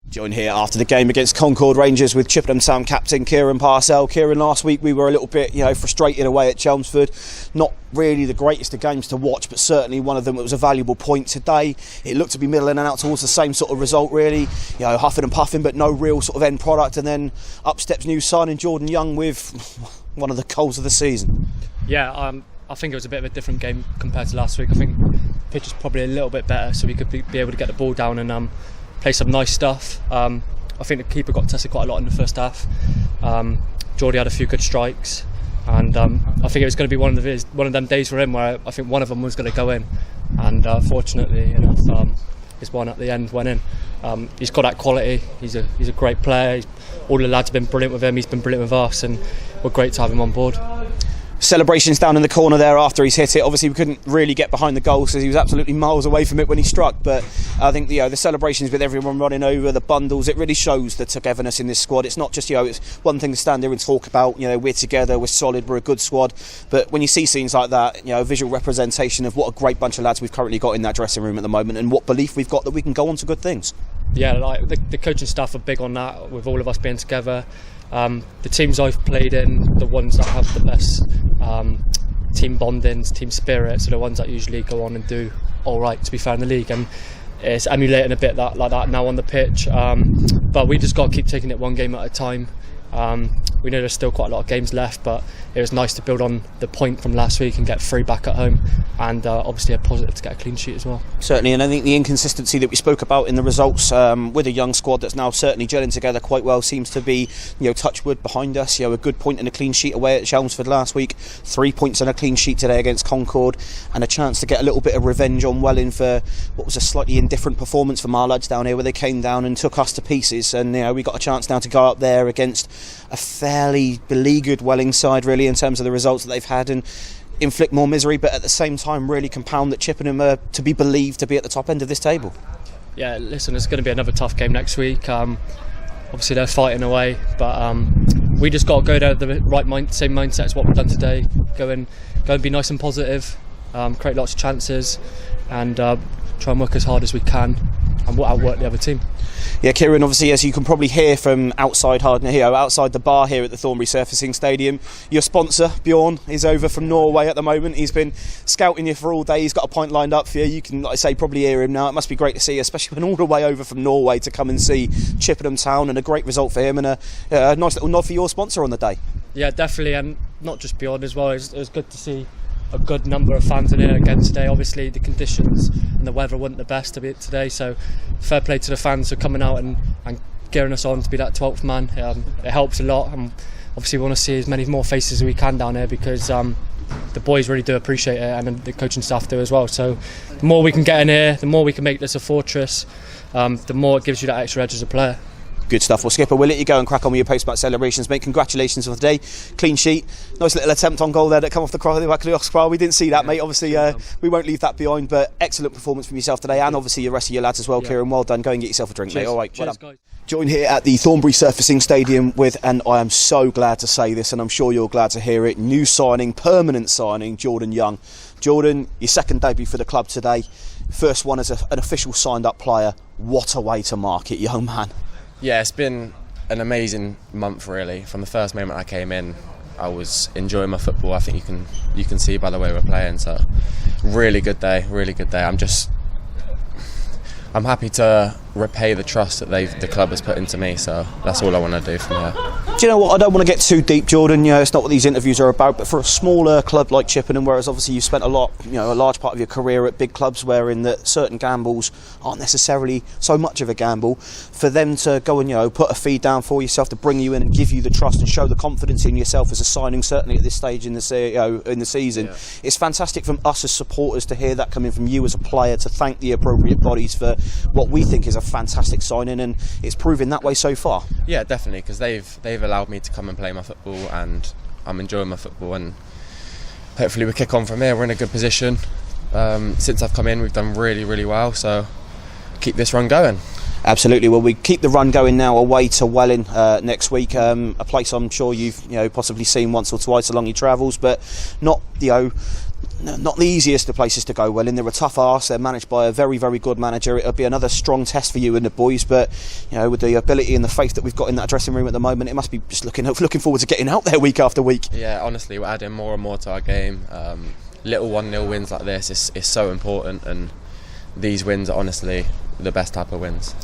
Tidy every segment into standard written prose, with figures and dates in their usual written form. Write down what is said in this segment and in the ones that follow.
Joined here after the game against Concord Rangers with Chippenham Town captain Kieran Parcell. Kieran, last week we were a little bit, frustrated away at Chelmsford. Not really the greatest of games to watch, but certainly one of them that was a valuable point today. It looked to be middling and out towards the same sort of result, really. Huffing and puffing, but no real sort of end product. And then up steps new signing Jordan Young with one of the goals of the season. Yeah, I think it was a bit of a different game compared to last week. I think the pitch is probably a little bit better, so we could be able to get the ball down and play some nice stuff. I think the keeper got tested quite a lot in the first half. Geordie had a few good strikes, and I think it was going to be one of them days for him where I think one of them was going to go in, and fortunately enough, his one at the end went in. He's got that quality. He's a great player. All the lads have been brilliant with him. He's been brilliant with us, and we're great to have him on board. Celebrations down in the corner there after he's hit it. Obviously we couldn't really get behind the goal because he was absolutely miles away from it when he struck, but I think the celebrations with everyone running over, the bundles, it really shows the togetherness in this squad. It's not just it's one thing to stand there and talk about we're together, we're solid, we're a good squad, but when you see scenes like that, a visual representation of what a great bunch of lads we've currently got in that dressing room at the moment, and what belief we've got that we can go on to good things. Yeah, like the coaching staff are big on that, with all of us being together. The teams I've played in, the ones that have the best team bondings, team spirits, are the ones that usually go on and do all right, to be fair, in the league, and it's emulating a bit like that now on the pitch, but we just got to keep taking it one game at a time. We know there's still quite a lot of games left, but it was nice to build on the point from last week and get 3 back at home, and obviously a positive to get a clean sheet as well. Certainly, and I think the inconsistency that we spoke about in the results with a young squad that's now certainly gelling together quite well seems to be, touch wood behind us. A good point and a clean sheet away at Chelmsford last week, 3 points and a clean sheet today against Concord, and a chance to get a little bit of revenge on Welling for what was a slightly indifferent performance from our lads down here, where they came down and took us to pieces, and we got a chance now to go up there against a fairly beleaguered Welling side, really, in terms of the results that they've had, and inflict more misery, but at the same time really compound that Chippenham are to be believed to be at the top end of this table. Yeah, listen, it's going to be another tough game next week. Obviously they're fighting away, but we just got to go there with the same mindset as what we've done today. Go and be nice and positive, create lots of chances, and try and work as hard as we can and outwork the other team. Yeah, Kieran, obviously, as you can probably hear from outside the bar here at the Thornbury Surfacing Stadium, your sponsor, Bjorn, is over from Norway at the moment. He's been scouting you for all day. He's got a pint lined up for you. You can, like I say, probably hear him now. It must be great to see, especially when all the way over from Norway to come and see Chippenham Town, and a great result for him, and a nice little nod for your sponsor on the day. Yeah, definitely, and not just Bjorn as well. It was good to see a good number of fans in here again today. Obviously the conditions and the weather weren't the best of it today, so fair play to the fans for coming out and gearing us on to be that 12th man. It helps a lot, and obviously we want to see as many more faces as we can down here, because the boys really do appreciate it, and the coaching staff do as well. So the more we can get in here, the more we can make this a fortress, the more it gives you that extra edge as a player. Good stuff. Well, Skipper, we'll let you go and crack on with your post-match celebrations, mate. Congratulations for the day. Clean sheet. Nice little attempt on goal there that come off the back of the crossbar. We didn't see that, mate. Obviously, we won't leave that behind, but excellent performance from yourself today, and obviously the rest of your lads as well, Kieran. Well done. Go and get yourself a drink, mate. All right. Cheers, well guys. Joined here at the Thornbury Surfacing Stadium with, and I am so glad to say this, and I'm sure you're glad to hear it, new signing, permanent signing, Jordan Young. Jordan, your second debut for the club today. First one as an official signed-up player. What a way to mark it, young man. Yeah, it's been an amazing month, really. From the first moment I came in, I was enjoying my football. I think you can see by the way we're playing. So really good day. I'm happy to repay the trust that the club has put into me, so that's all I want to do from here. Do you know what, I don't want to get too deep, Jordan, it's not what these interviews are about, but for a smaller club like Chippenham, whereas obviously you've spent a large part of your career at big clubs wherein that certain gambles aren't necessarily so much of a gamble, for them to go and put a fee down for yourself, to bring you in and give you the trust and show the confidence in yourself as a signing, certainly at this stage in the season, yeah. It's fantastic from us as supporters to hear that coming from you as a player, to thank the appropriate bodies for what we think is a fantastic signing, and it's proven that way so far. Yeah, definitely, because they've allowed me to come and play my football, and I'm enjoying my football, and hopefully we kick on from here. We're in a good position. Since I've come in, we've done really, really well, so keep this run going. Absolutely. Well, we keep the run going now away to Welling next week, a place I'm sure you've possibly seen once or twice along your travels, but not not the easiest of places to go. Welling, they're a tough arse. They're managed by a very, very good manager. It'll be another strong test for you and the boys, but with the ability and the faith that we've got in that dressing room at the moment, it must be just looking forward to getting out there week after week. Yeah, honestly, we're adding more and more to our game. Little 1-0 wins like this is so important, and these wins are honestly the best type of wins.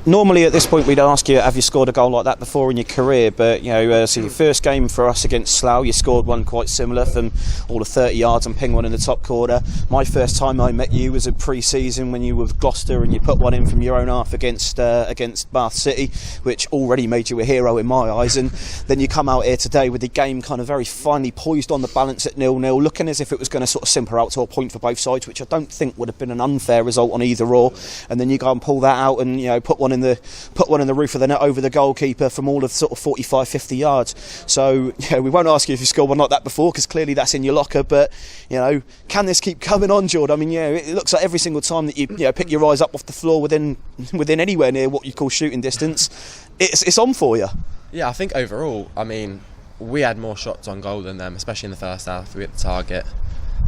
Normally at this point we'd ask you, have you scored a goal like that before in your career? But so your first game for us against Slough, you scored one quite similar from all of 30 yards and ping one in the top corner. My first time I met you was a pre-season when you were with Gloucester and you put one in from your own half against Bath City, which already made you a hero in my eyes. And then you come out here today with the game kind of very finely poised on the balance at 0-0, looking as if it was going to sort of simper out to a point for both sides, which I don't think would have been an unfair result on either or. And then you go and pull that out and put one in the roof of the net over the goalkeeper from all of sort of 45-50 yards. So we won't ask you if you scored one like that before, because clearly that's in your locker, but can this keep coming on, Jordan? I mean, it looks like every single time that you pick your eyes up off the floor within anywhere near what you call shooting distance, it's on for you. Yeah, I think overall, I mean, we had more shots on goal than them, especially in the first half. We hit the target.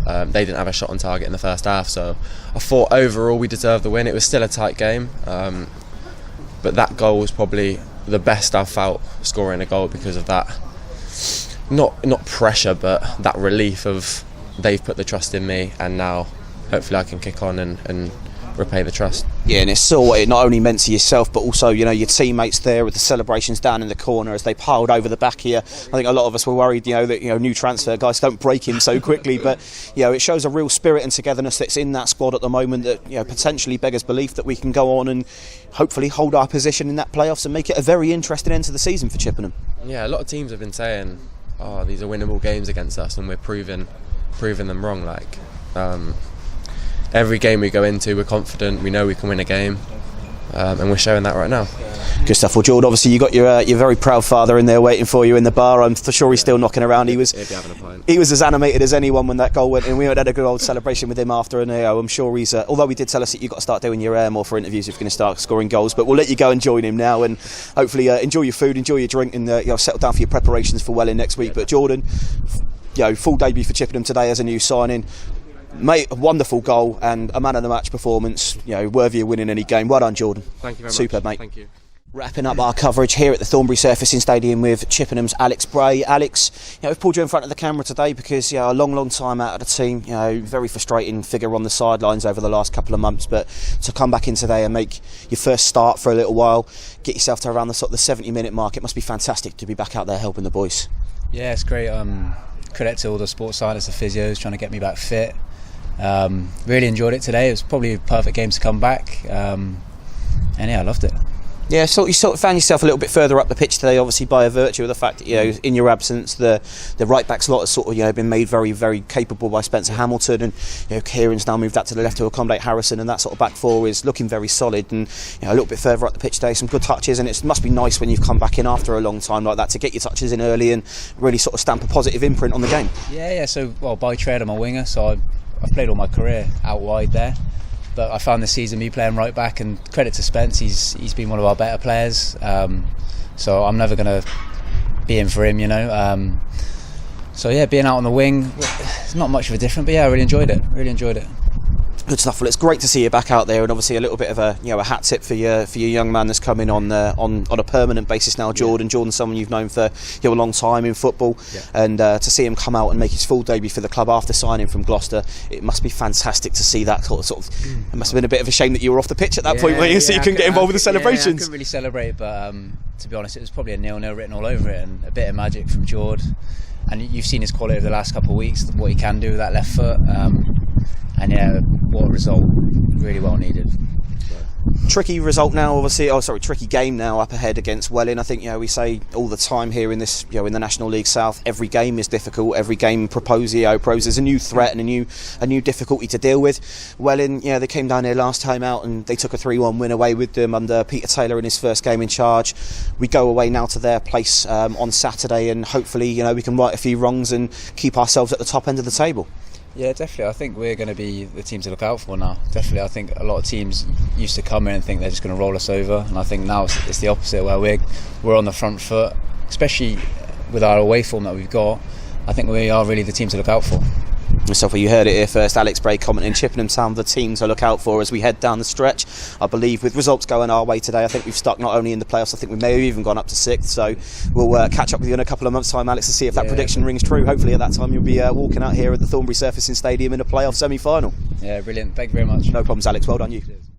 They didn't have a shot on target in the first half, so I thought overall we deserved the win. It was still a tight game, but that goal was probably the best I've felt scoring a goal, because of that not pressure, but that relief of they've put the trust in me, and now hopefully I can kick on and repay the trust. Yeah, and it's still what it not only meant to yourself, but also your teammates there with the celebrations down in the corner as they piled over the back here. I think a lot of us were worried that new transfer guys don't break him so quickly, but it shows a real spirit and togetherness that's in that squad at the moment that potentially beggars belief that we can go on and hopefully hold our position in that playoffs and make it a very interesting end to the season for Chippenham. Yeah, a lot of teams have been saying, these are winnable games against us, and we're proving them wrong. Every game we go into, we're confident, we know we can win a game, and we're showing that right now. Good stuff. Well, Jordan, obviously you got your very proud father in there waiting for you in the bar. I'm for sure he's still knocking around. He was as animated as anyone when that goal went in. We had a good old celebration with him after, and I'm sure he's although he did tell us that you've got to start doing your more for interviews if you're going to start scoring goals, but we'll let you go and join him now, and hopefully enjoy your food, enjoy your drink, and settle down for your preparations for Welling next week. But Jordan, full debut for Chippenham today as a new signing. Mate, a wonderful goal and a man of the match performance, worthy of winning any game. Well done, Jordan. Thank you very much. Superb, mate. Thank you. Wrapping up our coverage here at the Thornbury Surfacing Stadium with Chippenham's Alex Bray. Alex, we've pulled you in front of the camera today because a long time out of the team. Very frustrating figure on the sidelines over the last couple of months, but to come back in today and make your first start for a little while, get yourself to around the 70-minute mark, it must be fantastic to be back out there helping the boys. Yeah, it's great. Credit to all the sports scientists, the physios trying to get me back fit. Really enjoyed it today. It was probably a perfect game to come back, and I loved it. Yeah, so you sort of found yourself a little bit further up the pitch today, obviously by virtue of the fact that in your absence the right back slot has sort of been made very, very capable by Spencer Hamilton, and Kieran's now moved out to the left to accommodate Harrison, and that sort of back four is looking very solid, and a little bit further up the pitch today, some good touches, and it must be nice when you've come back in after a long time like that to get your touches in early and really sort of stamp a positive imprint on the game. Yeah. So by trade I'm a winger, so I've played all my career out wide there. But I found this season me playing right back, and credit to Spence, he's been one of our better players. So I'm never going to be in for him, So being out on the wing, it's not much of a difference, but I really enjoyed it. Good stuff. Well, it's great to see you back out there, and obviously a little bit of a hat tip for your young man that's coming on a permanent basis now, Jordan. Jordan's someone you've known for a long time in football, and to see him come out and make his full debut for the club after signing from Gloucester, it must be fantastic to see that sort of. It must have been a bit of a shame that you were off the pitch at that point, weren't you? So you couldn't get involved with the celebrations. I couldn't really celebrate, but to be honest, it was probably a 0-0 written all over it, and a bit of magic from Jord. And you've seen his quality over the last couple of weeks, what he can do with that left foot. What a result. Really well needed. Tricky result now, obviously. Tricky game now up ahead against Welling. I think we say all the time here in this, in the National League South, every game is difficult. Every game poses a new threat and a new difficulty to deal with. Welling, they came down here last time out and they took a 3-1 win away with them under Peter Taylor in his first game in charge. We go away now to their place on Saturday, and hopefully, we can right a few wrongs and keep ourselves at the top end of the table. Yeah, definitely. I think we're going to be the team to look out for now. Definitely. I think a lot of teams used to come in and think they're just going to roll us over, and I think now it's the opposite, where we're on the front foot, especially with our away form that we've got. I think we are really the team to look out for. So you heard it here first, Alex Bray commenting. Chippenham Town, the team to look out for as we head down the stretch. I believe with results going our way today, I think we've stuck not only in the playoffs, I think we may have even gone up to 6th. So we'll catch up with you in a couple of months' time, Alex, to see if that prediction rings true. Hopefully at that time you'll be walking out here at the Thornbury Surfacing Stadium in a playoff semi-final. Yeah, brilliant. Thank you very much. No problems, Alex. Well done you. Cheers.